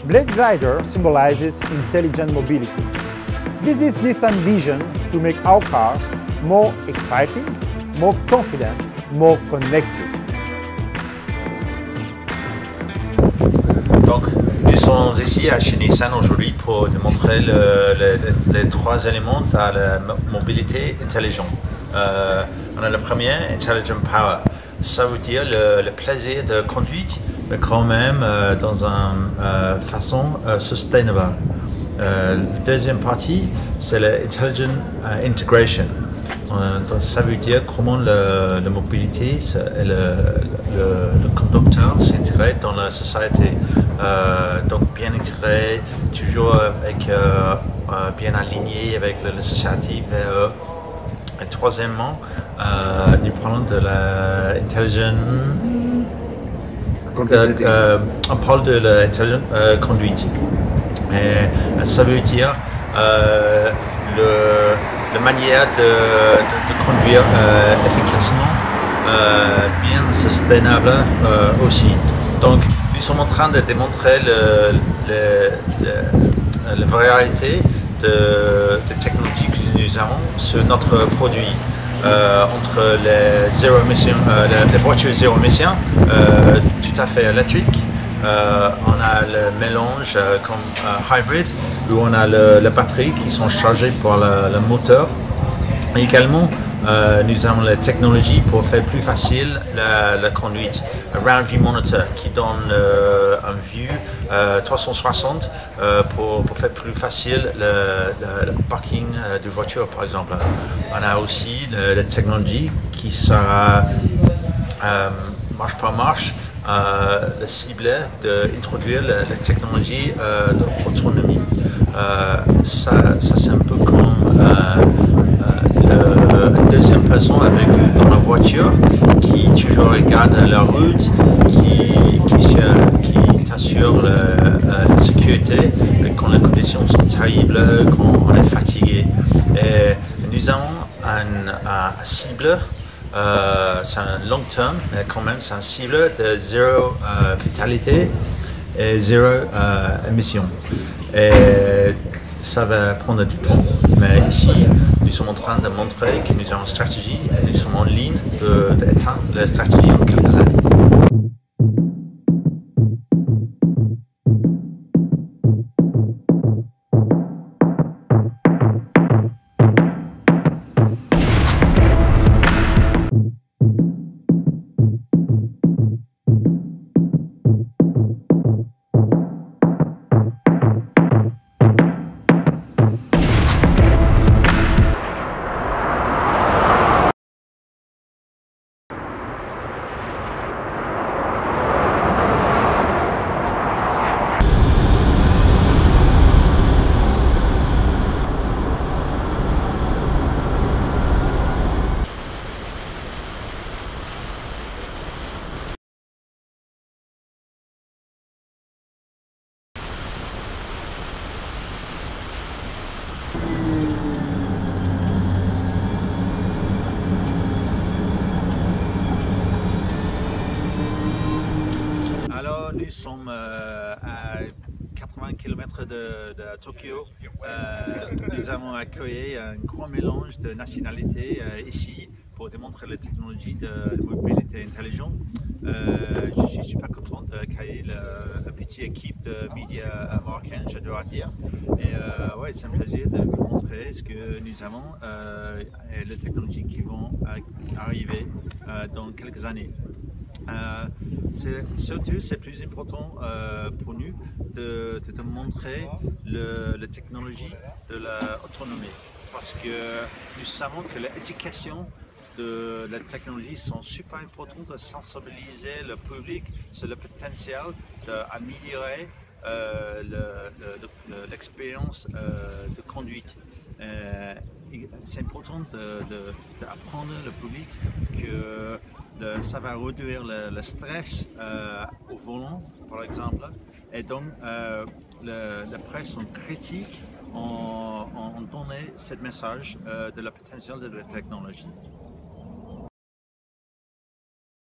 Blade Glider symbolizes intelligent mobility. This is Nissan's vision to make our cars more exciting, more confident, more connected. Donc, nous sommes ici chez Nissan aujourd'hui pour démontrer les trois éléments de la mobilité intelligente. On a le premier, Intelligent Power. Ça veut dire le plaisir de conduite, mais quand même dans une façon sustainable. La deuxième partie, c'est l'Intelligent Integration. Donc, ça veut dire comment la mobilité et le conducteur s'intègrent dans la société. Donc bien intégré, toujours avec, bien aligné avec la société vers eux. Et troisièmement, nous parlons de l'intelligent on parle de l'intelligent conduite. Et ça veut dire la manière de conduire efficacement, bien sustainable aussi. Donc, nous sommes en train de démontrer la variété de technologies que nous avons sur notre produit. Entre les voitures zéro émission, tout à fait électriques, on a le mélange comme hybrid, où on a les batteries qui sont chargées par le moteur. Et également, nous avons la technologie pour faire plus facile la conduite. Un Round View Monitor qui donne un vue 360 pour faire plus facile le parking de voiture, par exemple. On a aussi la technologie qui sera marche par marche la cible d'introduire la technologie d'autonomie. Ça c'est un peu comme la deuxième personne dans la voiture qui toujours regarde la route, qui t'assure la sécurité quand les conditions sont terribles, quand on est fatigué. Et nous avons une cible, c'est un long terme, mais quand même c'est un cible de zéro fatalité et zéro émission. Et ça va prendre du temps, mais ici nous sommes en train de montrer que nous avons une stratégie et nous sommes en ligne d'atteindre la stratégie en quelques années. Nous sommes à 80 km de Tokyo. Nous avons accueilli un grand mélange de nationalités ici pour démontrer la technologie de mobilité intelligente. Je suis super content d'accueillir la petite équipe de médias marocains, je dois dire. Et ouais, c'est un plaisir de vous montrer ce que nous avons et les technologies qui vont arriver dans quelques années. Surtout, c'est plus important pour nous de te montrer la technologie de l'autonomie, parce que nous savons que l'éducation de la technologie sont super importantes de sensibiliser le public sur le potentiel d'améliorer l'expérience de conduite. C'est important d'apprendre le public que ça va réduire le stress au volant, par exemple, et donc la presse critique en donner ce message de la potentiel de la technologie.